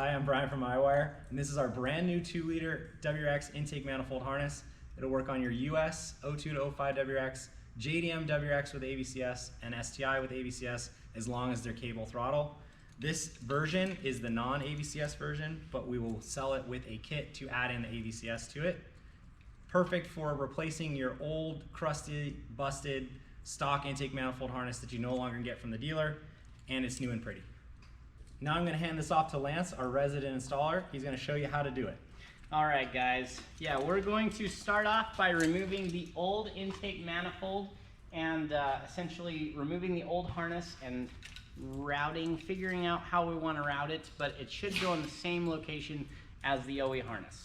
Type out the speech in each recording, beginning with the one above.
Hi, I'm Brian from iWire, and this is our brand new 2-liter WRX intake manifold harness. It'll work on your US 02 to 05 WRX, JDM WRX with ABCS, and STI with ABCS as long as they're cable throttle. This version is the non-ABCS version, but we will sell it with a kit to add in the ABCS to it. Perfect for replacing your old, crusty, busted stock intake manifold harness that you no longer get from the dealer, and it's new and pretty. Now I'm going to hand this off to Lance, our resident installer. He's going to show you how to do it. All right, guys. Yeah, we're going to start off by removing the old intake manifold and essentially removing the old harness and figuring out how we want to route it, but it should go in the same location as the OE harness.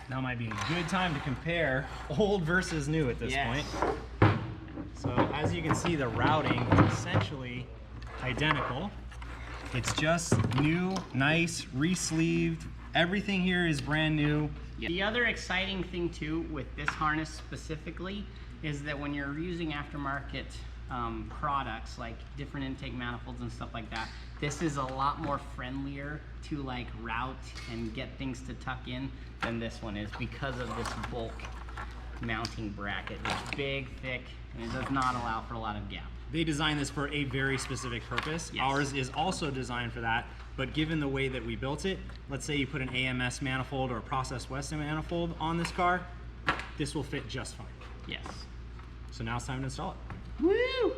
Now might be a good time to compare old versus new at this point. So as you can see, the routing is essentially identical. It's just new, nice, re-sleeved. Everything here is brand new. The other exciting thing too with this harness specifically is that when you're using aftermarket products like different intake manifolds and stuff like that, this is a lot more friendlier to like route and get things to tuck in than this one is because of this bulk mounting bracket. It's big, thick, and it does not allow for a lot of gap. They designed this for a very specific purpose. Yes. Ours is also designed for that, but given the way that we built it, let's say you put an AMS manifold or a Process Western manifold on this car, this will fit just fine. Yes. So now it's time to install it. Woo!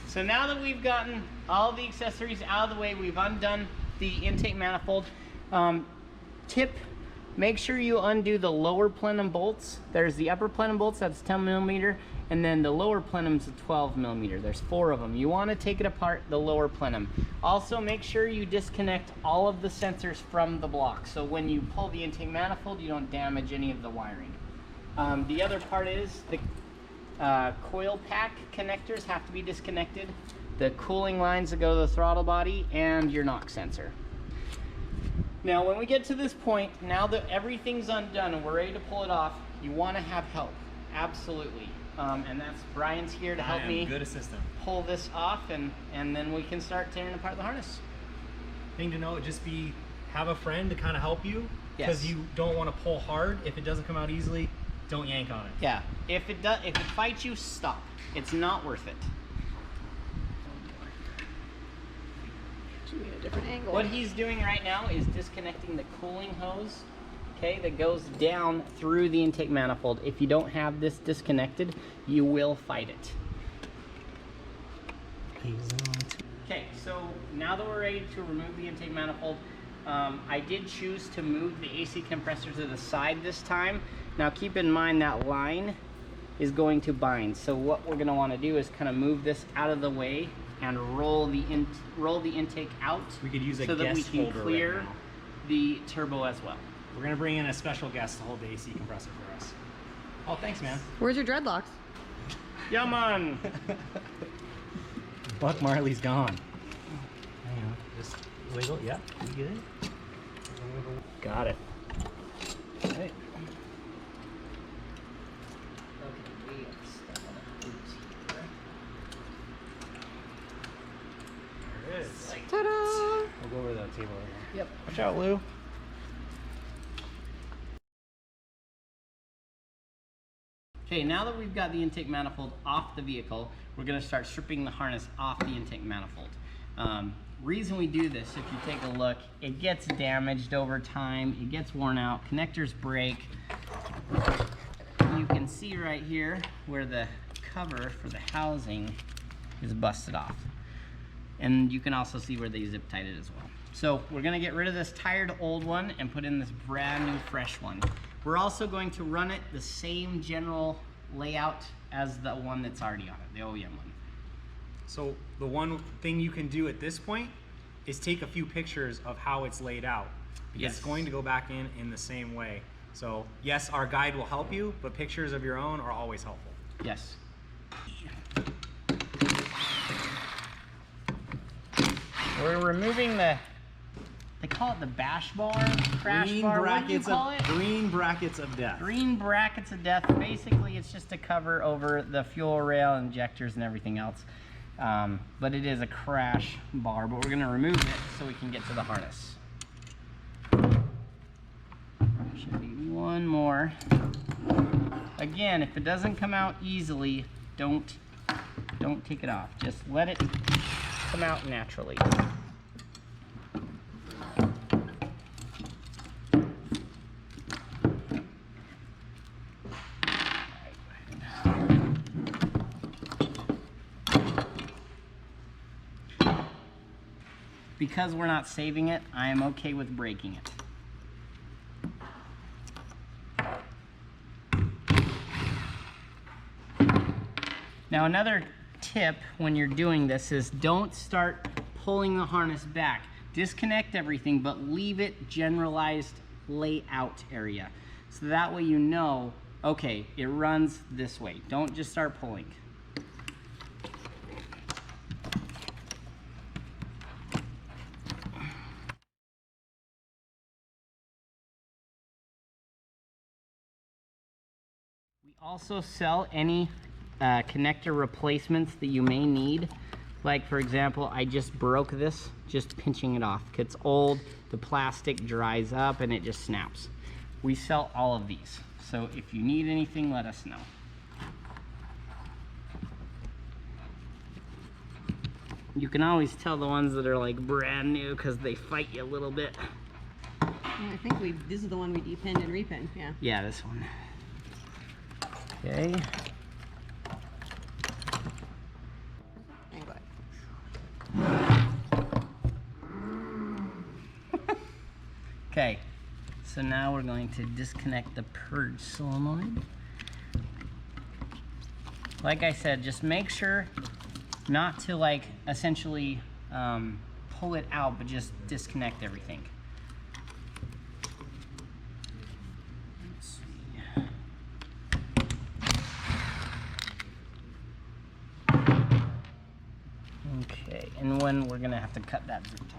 So now that we've gotten all the accessories out of the way, we've undone the intake manifold. Tip, make sure you undo the lower plenum bolts. There's the upper plenum bolts, that's 10 millimeter, and then the lower plenum's a 12 millimeter. There's 4 of them. You want to take it apart, the lower plenum. Also, make sure you disconnect all of the sensors from the block, so when you pull the intake manifold, you don't damage any of the wiring. The other part is the coil pack connectors have to be disconnected, the cooling lines that go to the throttle body, and your knock sensor. Now when we get to this point, now that everything's undone and we're ready to pull it off, you want to have help, absolutely. And that's Brian's here to help me good assistant. Pull this off, and then we can start tearing apart the harness. Thing to know, just have a friend to kind of help you, because you don't want to pull hard. If it doesn't come out easily, don't yank on it. Yeah, if it fights you, stop. It's not worth it. Should be at a different angle. What he's doing right now is disconnecting the cooling hose, okay, that goes down through the intake manifold. If you don't have this disconnected, you will fight it. Okay, so now that we're ready to remove the intake manifold, I did choose to move the AC compressor to the side this time. Now keep in mind that line is going to bind. So what we're gonna wanna do is kind of move this out of the way and roll the intake out. We could use a so that we guest can holder clear right now. the turbo as well. We're gonna bring in a special guest to hold the AC compressor for us. Oh, thanks, man. Where's your dreadlocks? Yeah, man. Buck Marley's gone. Hang on, just wiggle. Yep, you good? Got it. Right. There it is. Ta-da! We'll go over the table. Yep. Watch out, Lou. Okay, now that we've got the intake manifold off the vehicle, we're gonna start stripping the harness off the intake manifold. Reason we do this, if you take a look, it gets damaged over time, it gets worn out, connectors break. You can see right here where the cover for the housing is busted off. And you can also see where they zip tied it as well. So we're gonna get rid of this tired old one and put in this brand new fresh one. We're also going to run it the same general layout as the one that's already on it, the OEM one. So the one thing you can do at this point is take a few pictures of how it's laid out. Because Yes. it's going to go back in the same way. So yes, our guide will help you, but pictures of your own are always helpful. Yes. We're removing the, they call it the bash bar, crash bar, what do you call it? Green brackets of death. Green brackets of death. Basically, it's just a cover over the fuel rail, injectors, and everything else. But it is a crash bar, but we're gonna remove it so we can get to the harness. Should be one more. Again, if it doesn't come out easily, don't take it off. Just let it come out naturally. Because we're not saving it, I am okay with breaking it. Now another tip when you're doing this is don't start pulling the harness back. Disconnect everything, but leave it generalized layout area. So that way you know, okay, it runs this way. Don't just start pulling. We also sell any connector replacements that you may need. Like for example, I just broke this, just pinching it off. It's old, the plastic dries up and it just snaps. We sell all of these. So if you need anything, let us know. You can always tell the ones that are like brand new because they fight you a little bit. Yeah, I think this is the one we depinned and repinned, yeah. Yeah, this one. Okay. Okay, so now we're going to disconnect the purge solenoid. Like I said, just make sure not to like essentially pull it out, but just disconnect everything. Let's see. Okay, and when we're gonna have to cut that zip tie.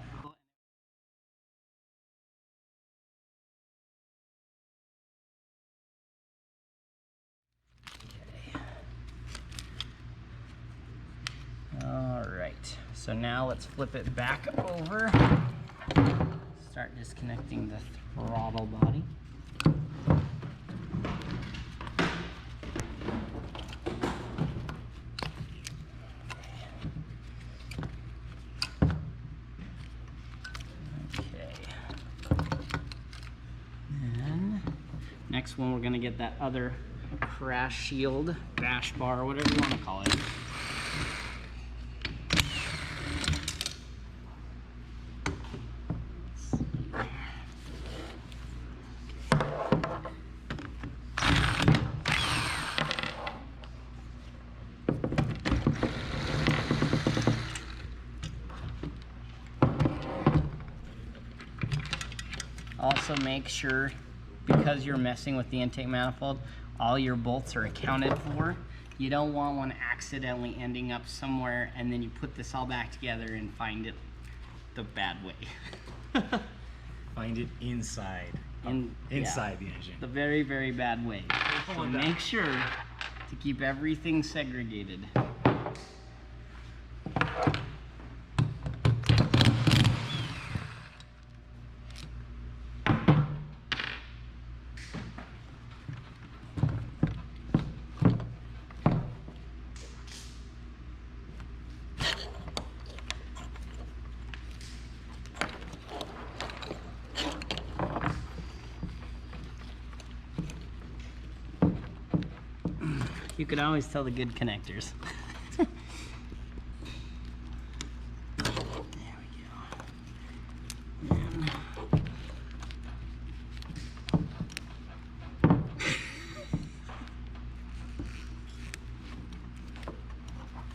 All right, so now let's flip it back over. Start disconnecting the throttle body. Okay. And next one, we're gonna get that other crash shield, bash bar, whatever you want to call it. Also make sure, because you're messing with the intake manifold, all your bolts are accounted for. You don't want one accidentally ending up somewhere and then you put this all back together and find it the bad way. Find it inside. Inside the engine. The very, very bad way. So make sure to keep everything segregated. You could always tell the good connectors. There we go.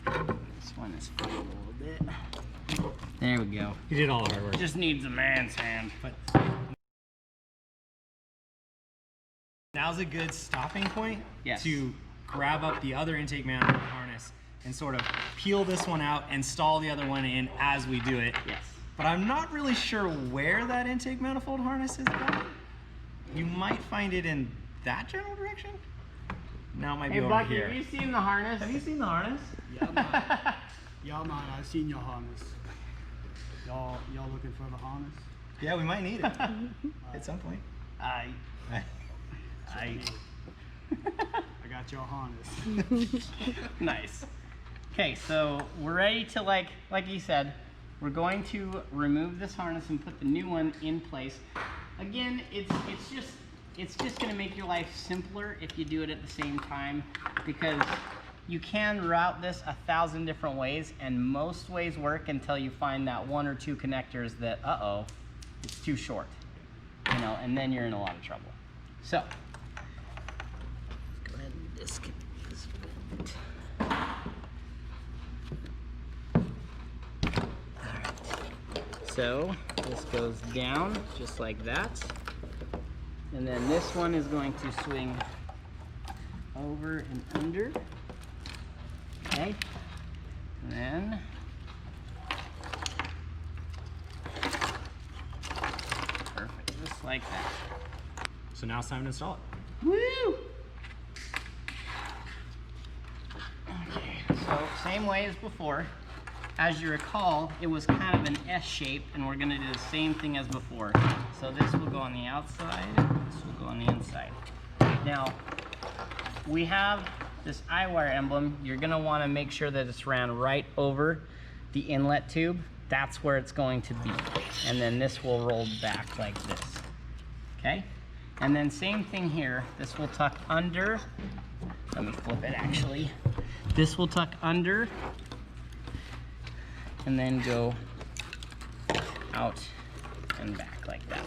And this one is full a little bit. There we go. You did all the hard work. Just needs a man's hand. But now's a good stopping point Yes. to grab up the other intake manifold harness and sort of peel this one out and stall the other one in as we do it. Yes. But I'm not really sure where that intake manifold harness is going. You might find it in that general direction. Now it might Hey be over Bucky, here. have you seen the harness? Have you seen the harness? Yeah, man. Yeah, man, I've seen your harness. Y'all looking for the harness? Yeah, we might need it at some point. I I got your harness. Nice. Okay, so we're ready to like you said, we're going to remove this harness and put the new one in place. Again, it's just going to make your life simpler if you do it at the same time, because you can route this 1,000 different ways, and most ways work until you find that 1 or 2 connectors that it's too short, and then you're in a lot of trouble. So let's go ahead and disconnect this bit. So this goes down just like that. And then this one is going to swing over and under. Okay. And then perfect, just like that. So now it's time to install it. Woo! Okay, so same way as before. As you recall, it was kind of an S shape, and we're going to do the same thing as before. So this will go on the outside, this will go on the inside. Now, we have this I-wire emblem. You're going to want to make sure that it's ran right over the inlet tube. That's where it's going to be. And then this will roll back like this. Okay? And then same thing here. This will tuck under. Let me flip it actually. This will tuck under and then go out and back like that.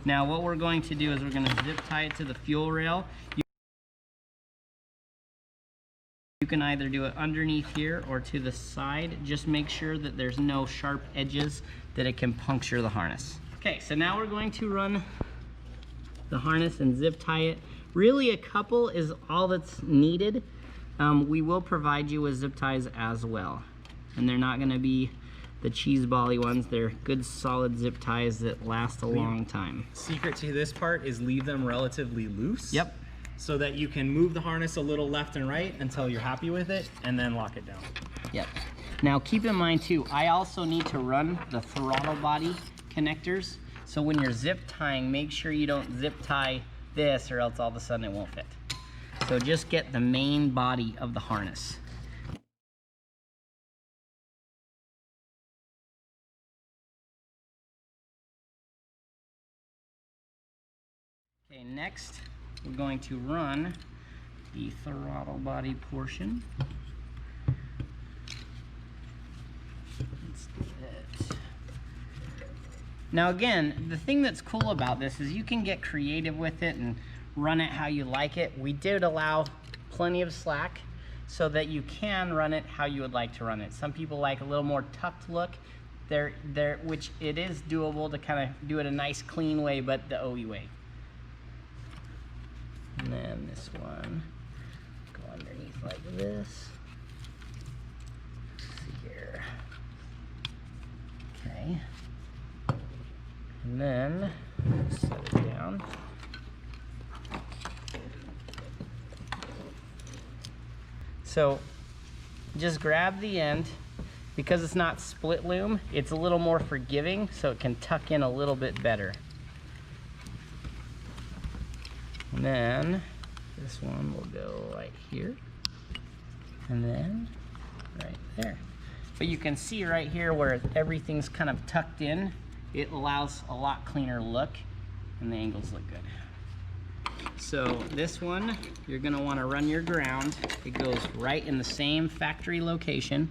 Now what we're going to do is we're going to zip tie it to the fuel rail. You can either do it underneath here or to the side. Just make sure that there's no sharp edges that it can puncture the harness. Okay, so now we're going to run the harness and zip tie it. Really a couple is all that's needed. We will provide you with zip ties as well. And they're not going to be the cheese bally ones. They're good solid zip ties that last a long time. Secret to this part is leave them relatively loose. Yep. So that you can move the harness a little left and right until you're happy with it, and then lock it down. Yep. Now keep in mind too, I also need to run the throttle body connectors. So when you're zip tying, make sure you don't zip tie this, or else all of a sudden it won't fit. So just get the main body of the harness. Okay, next we're going to run the throttle body portion. Let's do it. Now again, the thing that's cool about this is you can get creative with it and run it how you like it. We did allow plenty of slack so that you can run it how you would like to run it. Some people like a little more tucked look, which it is doable to kind of do it a nice clean way, but the OE way. And then this one, go underneath like this. Let's see here. Okay. And then set it down. So just grab the end. Because it's not split loom, it's a little more forgiving, so it can tuck in a little bit better. And then this one will go right here, and then right there. But you can see right here where everything's kind of tucked in, it allows a lot cleaner look, and the angles look good. So this one, you're gonna wanna run your ground. It goes right in the same factory location.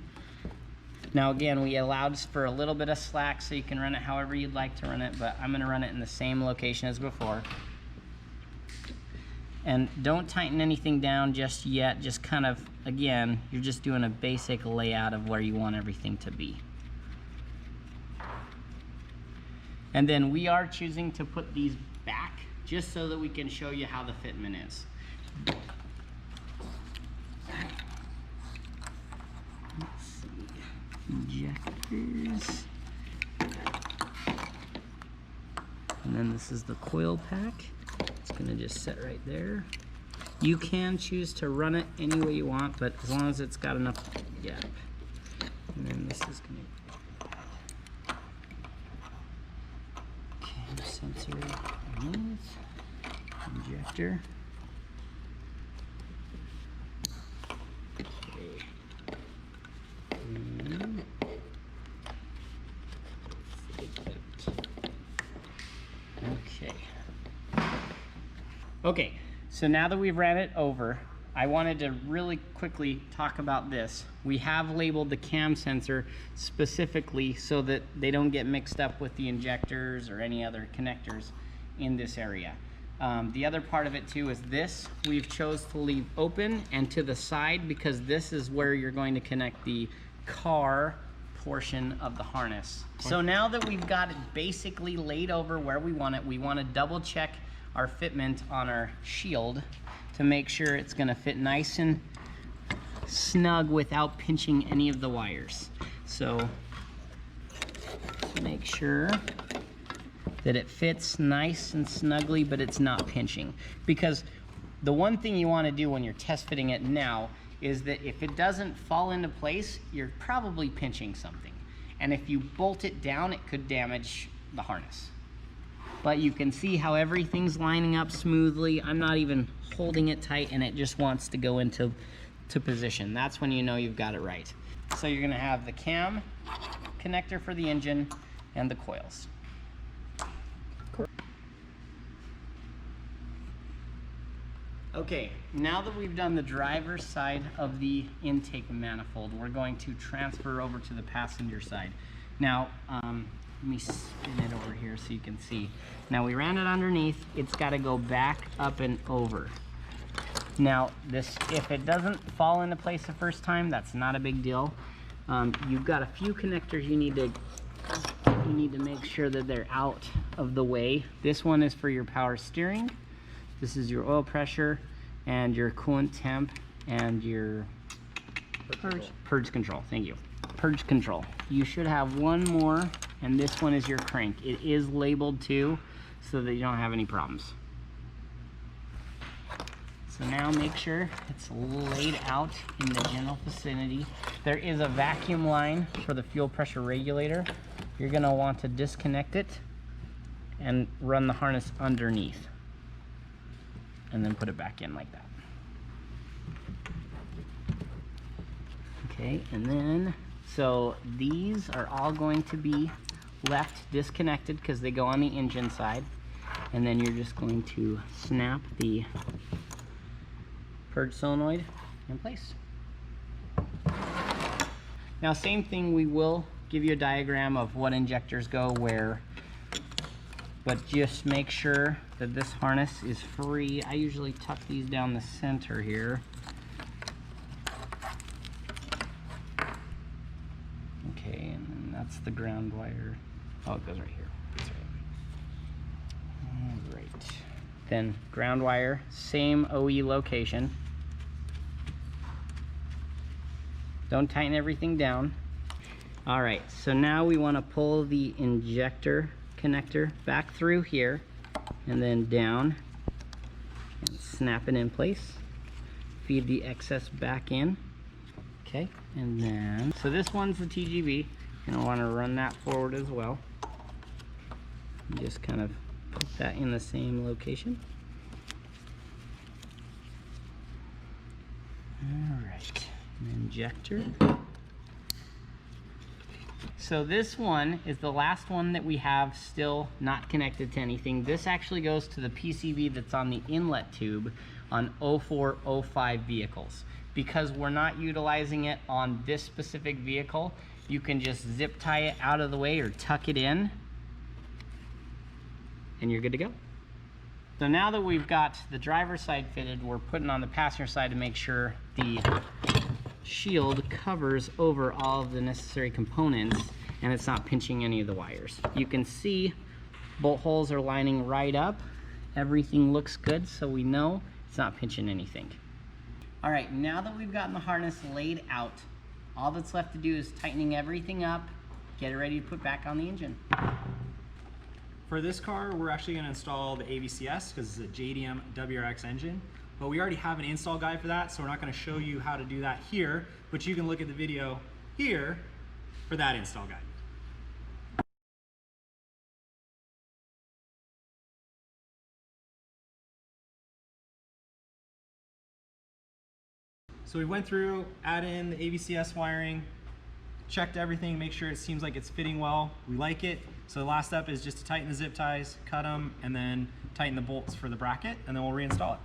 Now again, we allowed for a little bit of slack so you can run it however you'd like to run it, but I'm gonna run it in the same location as before. And don't tighten anything down just yet, just kind of, again, you're just doing a basic layout of where you want everything to be. And then we are choosing to put these back just so that we can show you how the fitment is. Let's see, injectors. And then this is the coil pack. It's gonna just sit right there. You can choose to run it any way you want, but as long as it's got enough gap. And then this is gonna cam sensor underneath, injector. Okay. And okay. Okay, so now that we've ran it over, I wanted to really quickly talk about this. We have labeled the cam sensor specifically so that they don't get mixed up with the injectors or any other connectors in this area. The other part of it too is this, we've chose to leave open and to the side because this is where you're going to connect the car portion of the harness. So now that we've got it basically laid over where we want to double check our fitment on our shield to make sure it's going to fit nice and snug without pinching any of the wires. So make sure that it fits nice and snugly, but it's not pinching. Because the one thing you want to do when you're test fitting it now is that if it doesn't fall into place, you're probably pinching something. And if you bolt it down, it could damage the harness. But you can see how everything's lining up smoothly. I'm not even holding it tight and it just wants to go into position. That's when you know you've got it right. So you're gonna have the cam connector for the engine and the coils. Okay, now that we've done the driver's side of the intake manifold, we're going to transfer over to the passenger side. Now, let me spin it over here so you can see. Now we ran it underneath, it's gotta go back up and over. Now this, if it doesn't fall into place the first time, that's not a big deal. You've got a few connectors you need to make sure that they're out of the way. This one is for your power steering. This is your oil pressure and your coolant temp and your purge control. Thank you. Purge control. You should have one more, and this one is your crank. It is labeled too, so that you don't have any problems. So now make sure it's laid out in the general vicinity. There is a vacuum line for the fuel pressure regulator. You're gonna want to disconnect it and run the harness underneath. And then put it back in like that. Okay, and then, so these are all going to be left disconnected because they go on the engine side. And then you're just going to snap the purge solenoid in place. Now, same thing, we will give you a diagram of what injectors go where, but just make sure that this harness is free. I usually tuck these down the center here. Okay, and then that's the ground wire. Oh, it goes right here. That's right. All right. Then ground wire, same OE location. Don't tighten everything down. All right, so now we want to pull the injector connector back through here and then down and snap it in place. Feed the excess back in. Okay, and then, so this one's the TGV. You're gonna want to run that forward as well. Just kind of put that in the same location. All right, an injector. So this one is the last one that we have still not connected to anything. This actually goes to the PCV that's on the inlet tube on 04, 05 vehicles. Because we're not utilizing it on this specific vehicle, you can just zip tie it out of the way or tuck it in, and you're good to go. So now that we've got the driver's side fitted, we're putting on the passenger side to make sure the shield covers over all of the necessary components and it's not pinching any of the wires. You can see bolt holes are lining right up. Everything looks good, so we know it's not pinching anything. All right, now that we've gotten the harness laid out, all that's left to do is tightening everything up, get it ready to put back on the engine. For this car, we're actually going to install the AVCS because it's a JDM WRX engine, but we already have an install guide for that, so we're not going to show you how to do that here, but you can look at the video here for that install guide. So we went through, added in the AVCS wiring, checked everything, make sure it seems like it's fitting well. We like it. So the last step is just to tighten the zip ties, cut them, and then tighten the bolts for the bracket, and then we'll reinstall it.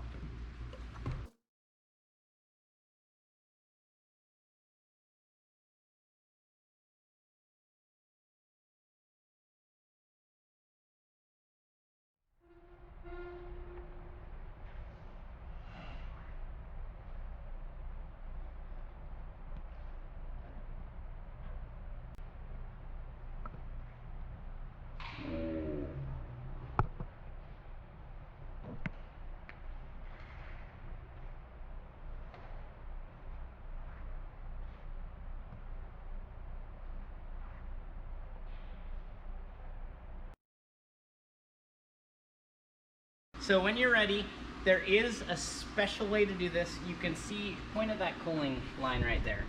So when you're ready, there is a special way to do this. You can see, point at that cooling line right there.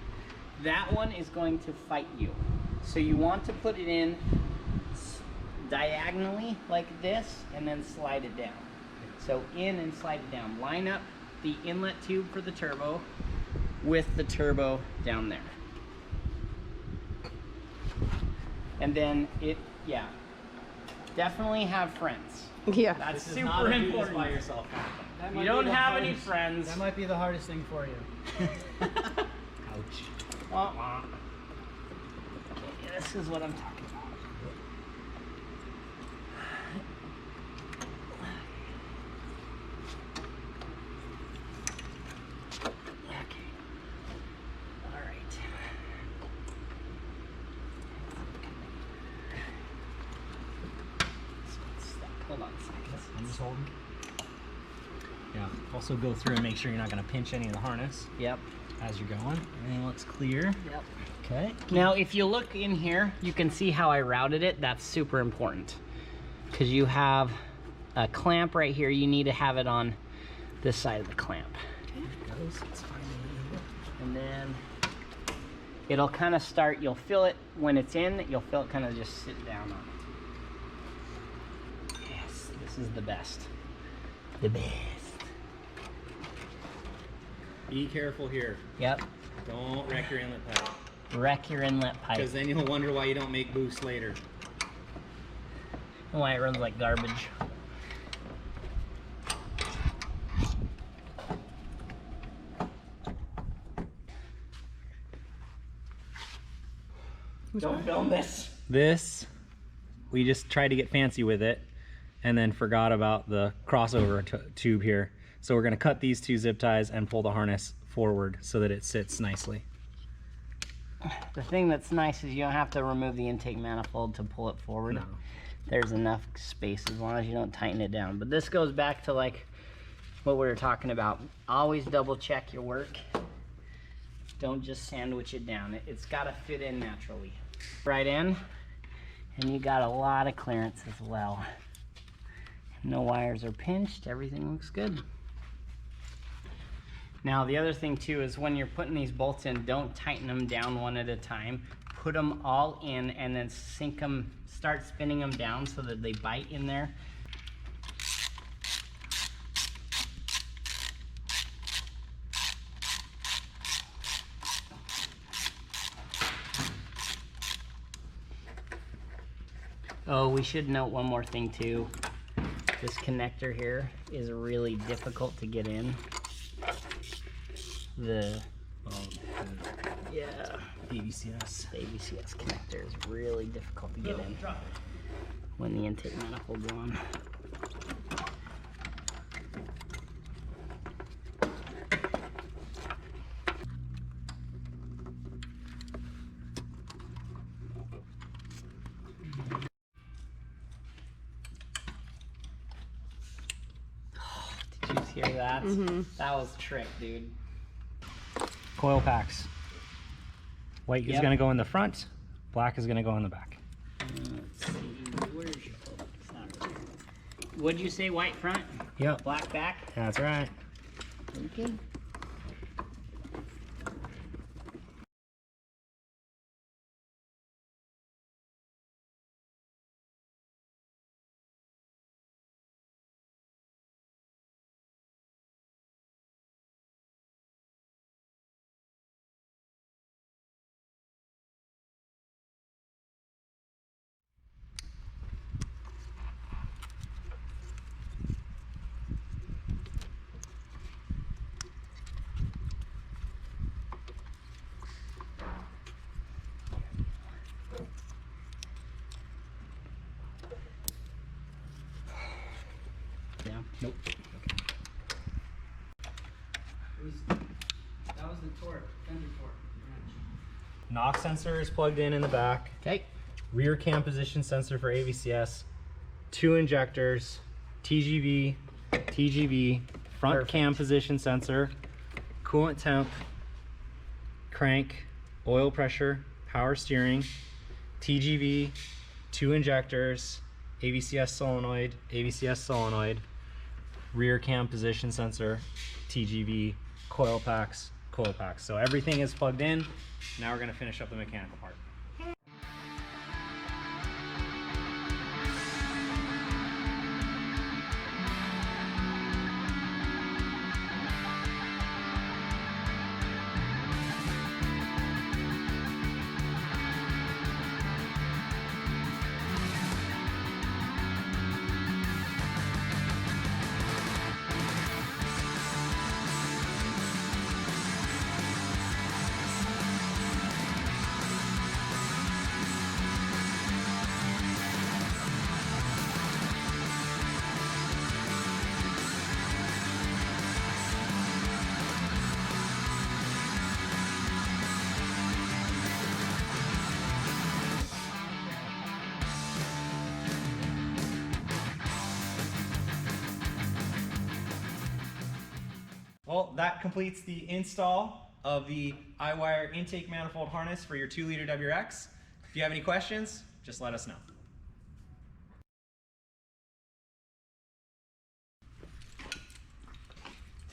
That one is going to fight you. So you want to put it in diagonally like this and then slide it down. So in and slide it down. Line up the inlet tube for the turbo with the turbo down there. And then yeah, definitely have friends. Yeah. That's This is not super a do this important. by yourself. That You might don't be the have any hardest- friends. That might be the hardest thing for you. Ouch. Wah, wah. Okay, this is what I'm talking about. Okay. All right. Hold on a second. I'm just holding. Yeah. Also go through and make sure you're not going to pinch any of the harness Yep. as you're going. Everything looks clear. Yep. Okay. Now, if you look in here, you can see how I routed it. That's super important because you have a clamp right here. You need to have it on this side of the clamp. And then it'll kind of start, you'll feel it when it's in, you'll feel it kind of just sit down on it. Yes, this is the best. The best. Be careful here. Yep. Don't wreck your inlet pipe. Wreck your inlet pipe. Because then you'll wonder why you don't make boost later. And why it runs like garbage. Don't film this. This, we just tried to get fancy with it and then forgot about the crossover tube here. So we're going to cut these two zip ties and pull the harness forward so that it sits nicely. The thing that's nice is you don't have to remove the intake manifold to pull it forward. No. There's enough space as long as you don't tighten it down. But this goes back to like what we were talking about. Always double check your work. Don't just sandwich it down. It's got to fit in naturally. Right in, and you got a lot of clearance as well. No wires are pinched. Everything looks good. Now the other thing too is when you're putting these bolts in, don't tighten them down one at a time. Put them all in and then sink them, start spinning them down so that they bite in there. Oh, we should note one more thing too. This connector here is really difficult to get in. The yeah, ABCS. the ABCS connector is really difficult to get in when the intake manifold's on. Did you hear that? That was a trick, dude. Coil packs. White is Yep. going to go in the front. Black is going to go in the back. Let's see, where's your focus? Not right here. Would you say white front, Yep. black back? That's right. Okay. Yeah. Nope. That was the torque, fender torque. Knock sensor is plugged in the back. Okay. Rear cam position sensor for AVCS. 2 injectors. TGV. TGV. Front Perfect. cam position sensor. Coolant temp. Crank. Oil pressure. Power steering. TGV. 2 injectors. AVCS solenoid. AVCS solenoid. Rear cam position sensor. TGV. Coil packs. Coil packs. So everything is plugged in. Now we're going to finish up the mechanical part. Well, that completes the install of the iWire intake manifold harness for your 2-liter WRX. If you have any questions, just let us know.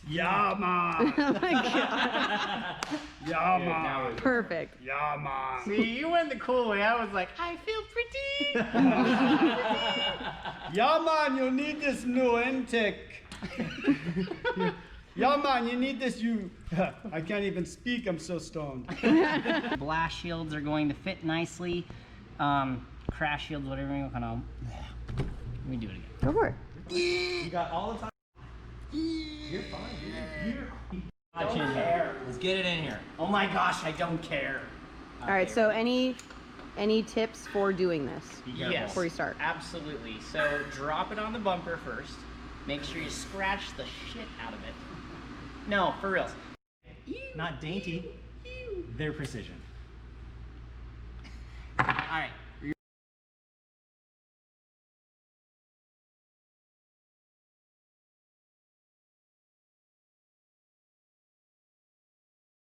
Yeah, man. Oh my god. Yeah, man. Perfect. Yeah, man. See, you went the cool way. I was like, I feel pretty. Yeah, man, you need this new intake. Yeah, man, you need this. I can't even speak. I'm so stoned. Blast shields are going to fit nicely. Crash shields, whatever you want to call them. Let me do it again. Go for it. You got all the time. You're fine, dude. I don't care. Let's get it in here. Oh my gosh, I don't care. All right. So any tips for doing this Yes, before you start? absolutely. So drop it on the bumper first. Make sure you scratch the shit out of it. No, for reals. Not dainty. They're precision. All right.